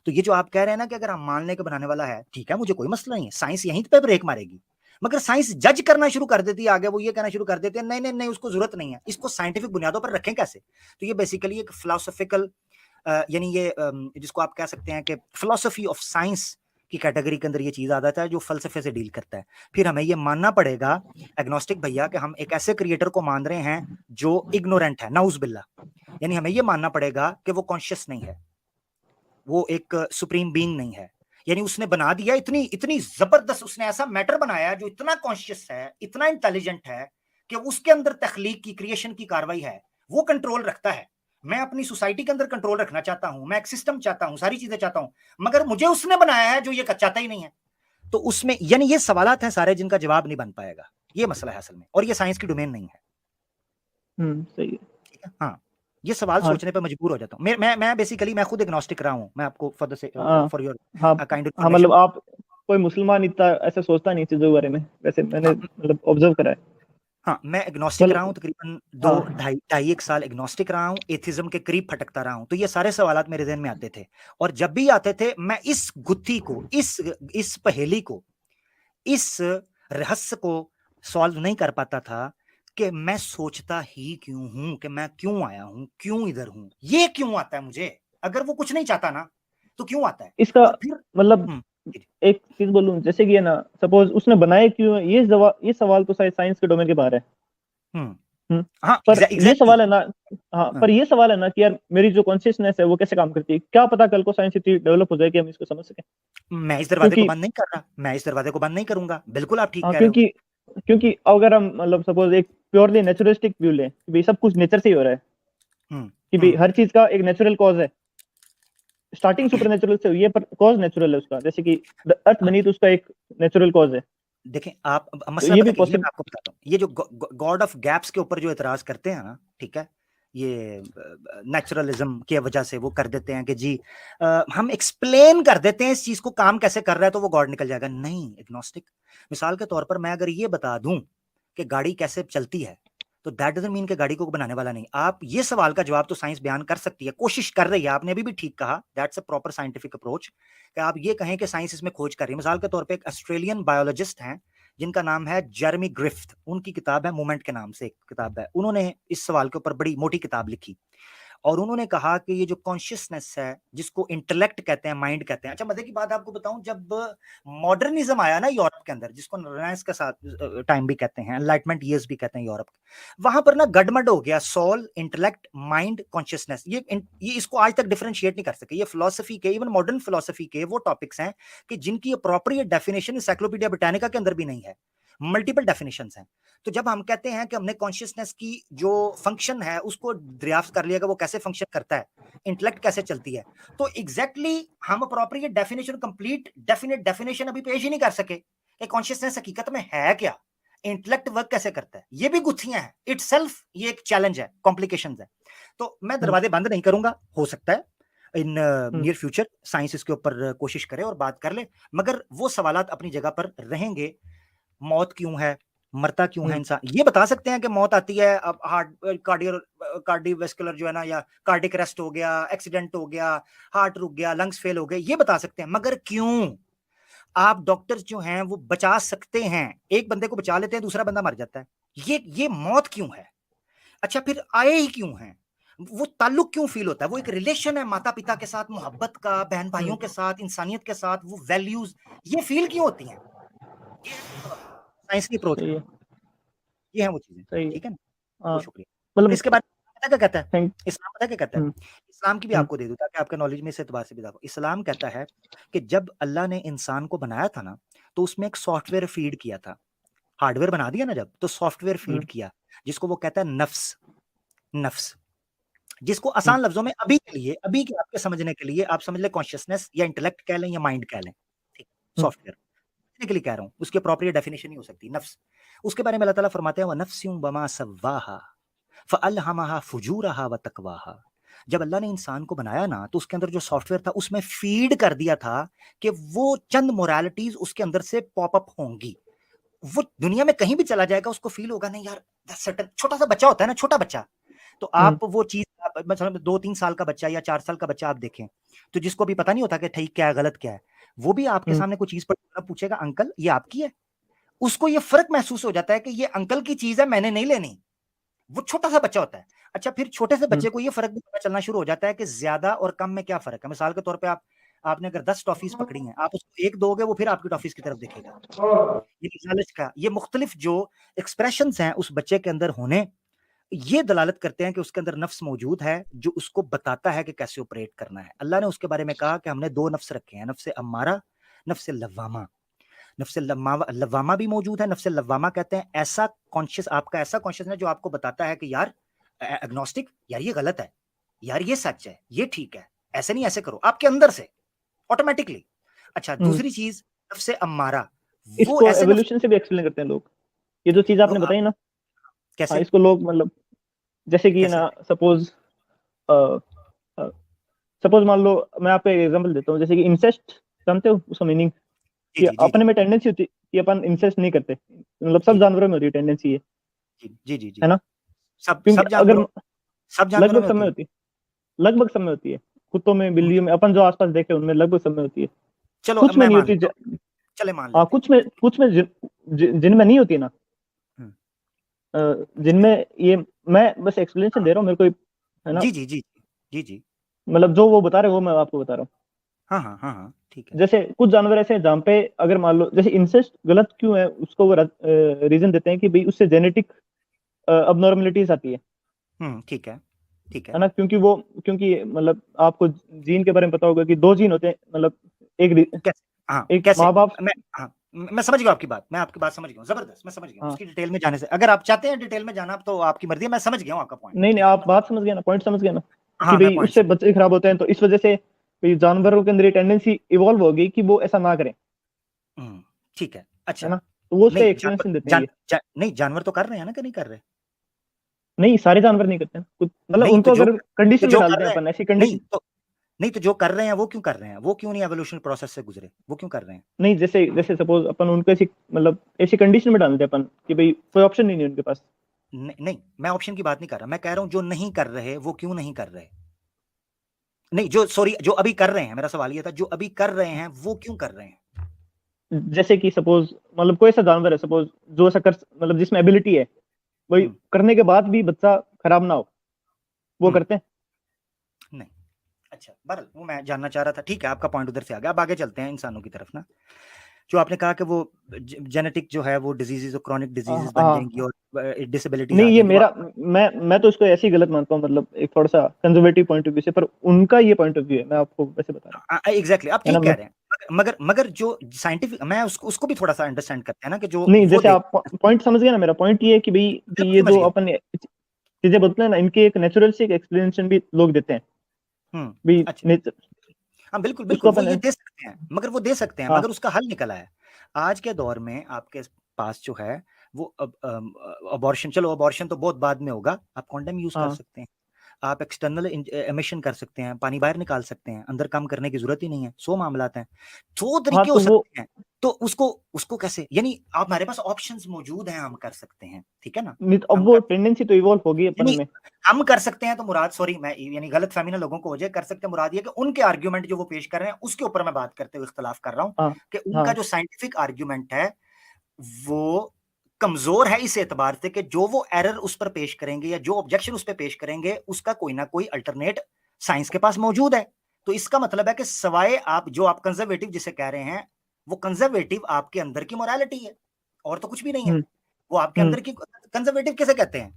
तो ये जो आप कह रहे हैं ना कि अगर हम मानने के बनाने वाला है, ठीक है, मुझे कोई मसला नहीं है, साइंस यहीं पे ब्रेक मारेगी, मगर साइंस जज करना शुरू कर देती है आगे, वो ये कहना शुरू कर देते हैं नहीं नहीं नहीं उसको जरूरत नहीं है, इसको साइंटिफिक बुनियादों पर रखें कैसे? तो ये बेसिकली एक फिलोसॉफिकल यानी ये जिसको आप कह सकते हैं कि फिलोसफी ऑफ साइंस की कैटेगरी के अंदर ये चीज आ जाता है जो फलसफे से डील करता है। फिर हमें ये मानना पड़ेगा एग्नोस्टिक भैया कि हम एक ऐसे क्रिएटर को मान रहे हैं जो इग्नोरेंट है, नाउज बिल्ला, यानी हमें ये मानना पड़ेगा कि वो कॉन्शियस नहीं है, वो एक सुप्रीम बीइंग नहीं है, यानी उसने बना दिया, इतनी इतनी जबरदस्त उसने ऐसा मैटर बनाया जो इतना कॉन्शियस है, इतना इंटेलिजेंट है कि उसके अंदर तख्लीक की, क्रिएशन की कार्रवाई है, वो कंट्रोल रखता है। मैं अपनी सोसाइटी के अंदर कंट्रोल रखना चाहता हूं, मैं एक सिस्टम चाहता हूं, सारी चीजें चाहता हूं, मगर मुझे उसने बनाया है जो ये चाहता ही नहीं है। तो उसमें यानी ये सवालात हैं सारे जिनका जवाब नहीं बन पाएगा, ये मसला है असल में, और ये साइंस की डोमेन नहीं है। सही है। ठीक है, हाँ, ये सवाल हाँ सोचने पे मजबूर हो जाता हूँ मैं बेसिकली मैं खुद एग्नोस्टिक रहा हूँ, मैं आपको हाँ फॉर योर हाँ काइंड हाँ, मतलब इन्फॉर्मेशन। आप कोई मुसलमान इतना ऐसे सोचता नहीं चीजों के बारे में, वैसे मैंने हाँ, मतलब ऑब्जर्व करा है। हाँ, मैं एग्नोस्टिक रहा हूँ मतलब तकरीबन दो हाँ ढाई ढाई एक साल एग्नोस्टिक रहा हूँ, एथिज्म के करीब भटकता रहा हूँ, तो ये सारे सवालात मेरे ज़हन में आते थे, और जब भी आते थे मैं इस गुत्थी को, इस पहेली को, इस रहस्य को सॉल्व नहीं कर पाता था कि मैं सोचता ही क्यों हूं, कि मैं क्यों आया हूं, क्यों इधर हूं, ये क्यों आता है मुझे? अगर वो कुछ नहीं चाहता ना तो क्यों आता है? इसका और फिर मतलब जी, एक चीज बोलूं, जैसे कि है ना, सपोज उसने बनाए क्यों है, ये सवाल तो शायद साइंस के डोमेन के बाहर है। हम्म, हम्म, हाँ, पर ये एग्जैक्टली। सवाल है ना, हाँ, पर ये सवाल है ना कि यार मेरी जो कॉन्शियसनेस है वो कैसे काम करती है, क्या पता कल को साइंस इतनी डेवलप हो जाए कि हम इसको समझ सकें। मैं इस दरवाजे को क्योंकि बंद नहीं कर रहा, मैं इस दरवाजे को बंद नहीं करूंगा, बिल्कुल आप ठीक हाँ, कह रहे हो। क्योंकि क्योंकि अगर हम मतलब सपोज एक प्योरली नेचुरलिस्टिक व्यू लें कि भाई सब कुछ नेचर से ही हो रहा है, हम्म कि भाई हम्म हर चीज का एक नेचुरल कॉज है, स्टार्टिंग सुपर नेचुरल से हुई है पर कॉज नेचुरल है उसका, जैसे कि अर्थ बनी तो उसका एक नेचुरल कॉज है। देखें आप, तो मसला ये पता भी है कि ये पॉसिबल। मैं आपको बताता हूँ, ये जो गॉड ऑफ गैप्स के ऊपर जो एतराज करते हैं ना, ठीक है, ये नेचुरलिज्म की वजह से वो कर देते हैं कि जी हम एक्सप्लेन कर देते हैं इस चीज को काम कैसे कर रहा है तो वो गॉड निकल जाएगा। नहीं, एग्नोस्टिक, मिसाल के तौर पर मैं अगर ये बता दूं कि गाड़ी कैसे चलती है तो दैट डजंट मीन कि गाड़ी को बनाने वाला नहीं। आप ये सवाल का जवाब तो साइंस बयान कर सकती है, कोशिश कर रही है, आपने अभी भी ठीक कहा, that's a proper scientific approach, कि आप ये कहें कि साइंस इसमें खोज कर रही है। मिसाल के तौर पे एक ऑस्ट्रेलियन बायोलॉजिस्ट हैं जिनका नाम है जेरेमी ग्रिफ्थ, उनकी किताब है मूवमेंट के नाम से एक किताब है, उन्होंने इस सवाल के ऊपर बड़ी मोटी किताब लिखी, और उन्होंने कहा कि ये जो कॉन्शियसनेस है जिसको इंटेलेक्ट कहते हैं, माइंड कहते हैं। अच्छा मजे की बात आपको बताऊं, जब मॉडर्निज्म आया ना यूरोप के अंदर, जिसको रिनाइंस के साथ टाइम भी कहते हैं, एनलाइटमेंट ईयर्स भी कहते हैं यूरोप के, वहां पर ना गडमड हो गया, सोल, इंटेलेक्ट, माइंड, कॉन्शियसनेस, ये इसको आज तक डिफरेंशिएट नहीं कर सके। ये फिलोसफी के, इवन मॉडर्न फिलोसफी के वो टॉपिक्स हैं कि जिनकी अप्रोप्रिएट डेफिनेशन एनसाइक्लोपीडिया ब्रिटानिका के अंदर भी नहीं है, मल्टीपल डेफिनेशंस हैं। तो जब हम कहते हैं कि हमने कॉन्शियसनेस की जो फंक्शन है उसको दरियाफ्त कर लिया कि वो कैसे फंक्शन करता है, इंटेलेक्ट कैसे चलती है, तो एग्जैक्टली हम appropriate definition, complete definite definition अभी पेश ही नहीं कर सके कि कॉन्शियसनेस हकीकत में है क्या, इंटेलेक्ट वर्क कैसे करता है, ये भी गुत्थियां हैं इटसेल्फ, ये एक चैलेंज है, कॉम्प्लिकेशंस है। तो मैं दरवाजे बंद नहीं करूंगा, हो सकता है इन नियर फ्यूचर साइंस इसके ऊपर कोशिश करे और बात कर ले, मगर वो सवालात अपनी जगह पर रहेंगे। मौत क्यों है, मरता क्यों है इंसान, ये बता सकते हैं कि मौत आती है अब हार्ट कार्डियोवैस्कुलर जो है ना, या कार्डिक अरेस्ट हो गया, एक्सीडेंट हो गया, हार्ट रुक गया, लंग्स फेल हो गए, ये बता सकते हैं, मगर क्यों? आप डॉक्टर्स जो हैं वो बचा सकते हैं, एक बंदे को बचा लेते हैं, दूसरा बंदा मर जाता है, ये मौत क्यों है? अच्छा फिर आए ही क्यों हैं? वो ताल्लुक क्यों फील होता है? वो एक रिलेशन है माता पिता के साथ, मोहब्बत का, बहन भाइयों के साथ, इंसानियत के साथ, वो वैल्यूज ये फील क्यों होती हैं? साइंस की अप्रोच, सही है, ये है वो चीजें, सही है। ठीक है ना। हाँ, तो शुक्रिया। और मतलब इसके बाद पता क्या कहता है थैंक इस्लाम, पता क्या कहता है, इस्लाम की भी हुँ, आपको दे दूं ताकि आपके नॉलेज में इस एतबार से भी देखो। इस्लाम कहता है कि जब अल्लाह ने इंसान को बनाया था ना, तो उसमें एक सॉफ्टवेयर फीड किया था। हार्डवेयर बना दिया ना जब, तो सॉफ्टवेयर हुँ, फीड किया, जिसको वो कहता है नफ्स। नफ्स, जिसको हुँ, आसान लफ्जों में अभी के लिए, अभी के आपके समझने के लिए आप समझ ले कॉन्शियसनेस या इंटेलेक्ट कह लें या माइंड कह लें, ठीक, हुँ, सॉफ्टवेयर के लिए कह रहा हूं, उसकी अप्रोप्रिएट डेफिनेशन नहीं हो सकती नफ्स। उसके बारे में अल्लाह ताला फरमाते हैं, व नफ्सियुम वमा सव्वाहा फ़अल्हमहा फुजूरहा व तक़वाहा। जब अल्लाह ने इंसान को बनाया ना, तो उसके अंदर जो सॉफ्टवेयर था उसमें फीड कर दिया था कि वो चंद मोरालिटीज उसके अंदर से पॉप अप होंगी। वो दुनिया में कहीं भी चला जाएगा, उसको फील होगा नहीं यार, सर्टेन छोटा सा बच्चा होता है ना, छोटा बच्चा, तो हुँ, आप वो चीज मतलब 2-3 साल का बच्चा या 4 साल का बच्चा आप देखें, तो जिसको भी पता नहीं होता कि ठीक क्या है गलत क्या है, वो भी आपके हुँ, सामने कोई चीज पर पूछेगा अंकल ये आपकी है, उसको ये फर्क महसूस हो जाता है कि ये अंकल की चीज है, मैंने नहीं लेनी। वो छोटा सा बच्चा होता है। अच्छा, फिर छोटे से हुँ, बच्चे को ये फर्क भी पता चलना शुरू हो जाता है कि ज्यादा और कम में क्या फर्क है। मिसाल के तौर पे आपने अगर 10 टॉफीज पकड़ी हैं, आप उसको एक दोगे, वो फिर आपकी टॉफीज की तरफ देखेगा। ये लालच का, ये मुख्तलिफ जो एक्सप्रेशंस हैं उस बच्चे के अंदर होने, ये दलालत करते हैं कि उसके अंदर नफ्स मौजूद है, जो उसको बताता है कि कैसे ऑपरेट करना है। अल्लाह ने उसके बारे में कहा कि हमने 2 नफ्स रखे हैं, नफ्स अम्मारा, नफ्स लव्वामा। नफ्स लव्वामा भी मौजूद है। नफ्स लव्वामा कहते हैं ऐसा कॉन्शियस, आपका ऐसा कॉन्शियसनेस जो आपको बताता है कि यार एग्नोस्टिक, यार ये गलत है, यार ये सच है, ये ठीक है, ऐसे नहीं ऐसे करो, आपके अंदर से ऑटोमेटिकली। अच्छा, हुँ। दूसरी चीज नफ्स अम्मारा, वो इसको ऐसे नफ्स एवोल्यूशन से भी एक्सप्लेन करते हैं लोग। ये जो चीज़ आपने बताई ना, हाँ, कैसे इसको लोग मतलब जैसे कि कैसे ना सपोज़ अ अ, सपोज़ मान लो मैं आपको एक एग्ज़ाम्पल देता हूँ, जैसे कि इंसेस्ट जानते हो उसका मीनिंग? जी कि जी जी अपने जी में टेंडेंसी होती है कि अपन इंसेस्ट नहीं करते। मतलब सब जी जी जानवरों में होती है टेंडेंसी ये, जी जी जी है जी ना? सब क्योंकि सब अगर जानवरों सब जानवरों लगभग में सब होती में है। होती है, लगभग सब में होती है। कुत्तों में, बिल्लियों में, अपन जो आस-पास देखे उनमें लगभग सब में होती है। चलो अब कुछ में मैं नहीं मान होती लेता हूँ, चले मान हाँ, लेते हैं। कुछ में जिनमें नहीं होती ना, हम्म, ठीक है। जिनमें ये मैं बस एक्सप्लेनेशन हाँ दे रहा हूँ, मेरे को है ना? जी जी जी जी जी मतलब जो वो बता रहे हैं वो मैं आपको बता रहा हूँ। हाँ हाँ हाँ हाँ ठीक है। जैसे कुछ जानवर ऐसे हैं जहाँ पे अगर मान लो जैसे इंसेस्ट गलत क्यों है, उसको वो रीजन देते हैं कि भाई उससे जेनेटिक अबनॉर्मलिटीज आती ठीक है ठीक है। है ना? क्योंकि मतलब आपको जीन के बारे में पता होगा कि 2 जीन होते हैं, मतलब कैसे, हाँ एक कैसे, माँ-बाप। मैं हाँ मैं समझ गया आपकी बात, मैं आपकी बात समझ गया हूँ, जबरदस्त, मैं समझ गया हूँ। हाँ, उसकी डिटेल में जाने से, अगर आप चाहते हैं डिटेल में जाना तो आपकी मर्जी है, मैं समझ गया हूँ आपका पॉइंट, नहीं ठीक है। आप बात समझ गए ना, पॉइंट समझ गए ना? कि हाँ मैं भाई पॉइंट उससे समझ। बच्चे खराब होते हैं, तो इस वजह से भाई जानवरों के अंदर ये टेंडेंसी इवॉल्व हो गई कि वो ऐसा ना करें, ठीक है। है अच्छा, ना? तो वो उसका नहीं जानवर, एक्सप्लेनेशन देते हैं ये। नहीं जानवर तो कर रहे हैं ना कि नहीं कर रहे? नहीं, सारे जानवर नहीं करते हैं, कुछ मतलब नहीं तो उनको जो, अगर कंडीशन में जो डालते कर हैं रहे हैं, अपन ऐसी नहीं कंडीशन। तो, नहीं तो जो कर रहे हैं वो क्यों कर रहे हैं, वो क्यों नहीं एवोल्यूशन प्रोसेस से गुजरे, वो क्यों कर रहे हैं? नहीं, जैसे जैसे सपोज अपन उनको ऐसी मतलब ऐसी कंडीशन में डालते हैं अपन कि भाई कोई ऑप्शन ही नहीं है उनके पास। नहीं नहीं, मैं ऑप्शन की बात नहीं कर रहा, मैं कह रहा हूं जो नहीं कर रहे वो क्यों नहीं कर रहे। नहीं जो, सॉरी, जो अभी कर रहे हैं, मेरा सवाल ये था, जो अभी कर रहे हैं वो क्यों कर रहे हैं? जैसे कि सपोज मतलब कोई ऐसा जानवर है सपोज जो ऐसा कर मतलब जिसमें एबिलिटी है, वही हम्म करने के बाद भी बच्चा खराब ना हो, वो हम्म करते हैं। नहीं। अच्छा, बहरहाल वो मैं जानना चाह रहा था, ठीक है, आपका पॉइंट उधर से आ गया। अब आगे चलते हैं इंसानों की तरफ ना। जो आपने कहा कि वो जेनेटिक जो है वो डिजीजेज और क्रॉनिक डिजीजेस बन जाएंगी हाँ, और डिसेबिलिटीज आ नहीं, ये जाएंगी वो। मेरा मैं तो इसको ऐसे ही गलत मानता हूँ, मतलब एक थोड़ा सा कंजर्वेटिव पॉइंट ऑफ व्यू से, पर उनका ये पॉइंट ऑफ व्यू है, मैं आपको वैसे बता रहा एग्जैक्टली, आप हूँ, है ना? ठीक कह रहे हैं। मगर जो साइंटिफिक, मैं उसको भी थोड़ा सा अंडरस्टैंड करते हैं ना कि जो नहीं, वो जैसे देख, आप पॉइंट समझ गए ना, मेरा पॉइंट ये है कि भाई कि बिल्कुल ये समझ जो गया। अपन चीजें बोलते हैं ना, इनके एक नेचुरल से एक एक्सप्लेनेशन भी लोग देते हैं भाई, अच्छा, नेचर हाँ बिल्कुल उसको बिल्कुल, वो ये अपन। दे सकते हैं, मगर वो दे सकते हैं, हाँ, मगर उसका हल निकला है। आज के दौर में आपके पास जो है वो अबॉर्शन, चलो अबॉर्शन तो बहुत बाद में होगा, आप कॉन्डम यूज कर हाँ, सकते हैं, आप एक्सटर्नल एमिशन कर सकते हैं, पानी बाहर निकाल सकते हैं, अंदर काम करने की जरूरत ही नहीं है, 100 मामलात हैं, 100 हाँ, तरीके हो तो वो सकते हैं। तो उसको उसको कैसे, यानी आप, हमारे पास ऑप्शंस मौजूद हैं, हम कर सकते हैं, ठीक है ना। नहीं, तो अब हम वो कर, टेंडेंसी तो इवॉल्व होगी अपन यानी में। हम कर सकते हैं, तो मुराद, सॉरी मैं यानी गलत फहमी ना लोगों को हो जाए, कर सकते हैं मुराद ये कि उनके आर्ग्यूमेंट जो वो पेश कर रहे हैं उसके ऊपर मैं बात करते हुए इख्तलाफ कर रहा हूं, हाँ, कि उनका हाँ, जो साइंटिफिक आर्ग्यूमेंट है वो कमजोर है इस एतबार से कि जो वो एरर उस पर पेश करेंगे या जो ऑब्जेक्शन उस पर पेश करेंगे उसका कोई ना कोई अल्टरनेट साइंस के पास मौजूद है। तो इसका मतलब है कि सवाए आप जो आप कंजर्वेटिव जिसे कह रहे हैं, वो कंजर्वेटिव आपके अंदर की मोरालिटी है और तो कुछ भी नहीं है। वो आपके हम्म। अंदर की कंजर्वेटिव किसे कहते हैं?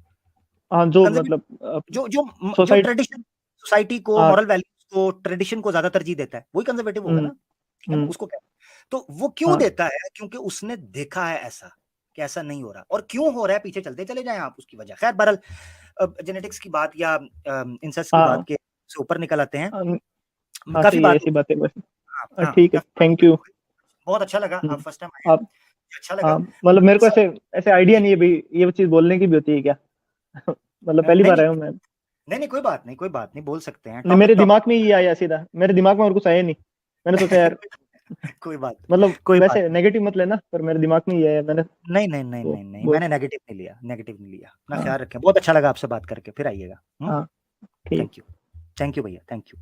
हाँ जो कंजर्वेटिव मतलब जो जो जो सोसाइटी ट्रेडिशन, सोसाइटी को, हाँ मॉरल वैल्यूज को, ट्रेडिशन को ज्यादा तरजीह देता है, वही कंजर्वेटिव होगा ना, ठीक है ना, उसको कहते हैं। तो वो क्यों हाँ देता है? क्योंकि उसने देखा है ऐसा कि ऐसा नहीं हो रहा, और क्यों हो रहा है पीछे चलते चले जाएं आप उसकी वजह। खैर बहरहाल, जेनेटिक्स की बात या इंसेस्ट की बात हाँ के से ऊपर निकल आते हैं। हाँ काफी सही है, बात ऐसी बातें बस। हाँ हाँ, ठीक है, काफी बात थैंक यू। बहुत अच्छा लगा, आप फर्स्ट टाइम आए हैं, आप अच्छा लगा। हाँ मतलब मेरे को सब ऐसे ऐसे आइडिया जी, नहीं है भाई, ये चीज बोलने की भी होती है क्या? मतलब पहली नहीं बार नहीं आया हूँ मैं। नहीं नहीं, कोई बात नहीं, कोई बात नहीं, बोल सकते हैं, नहीं, टॉपिक मेरे टॉपिक दिमाग में ही आया सीधा, मेरे दिमाग में और कुछ आया नहीं। मैंने सोचा यार, कोई बात नहीं, मतलब कोई बात वैसे नेगेटिव मत लेना, पर मेरे दिमाग में ही आया, मैंने नहीं नहीं नहीं वो नहीं नहीं, बोल। मैंने नेगेटिव नहीं लिया, नेगेटिव नहीं लिया, अपना हाँ ख्याल रखें। बहुत अच्छा लगा आपसे बात करके, फिर आइएगा। हाँ ठीक। थैंक यू, थैंक यू भैया, थैंक यू।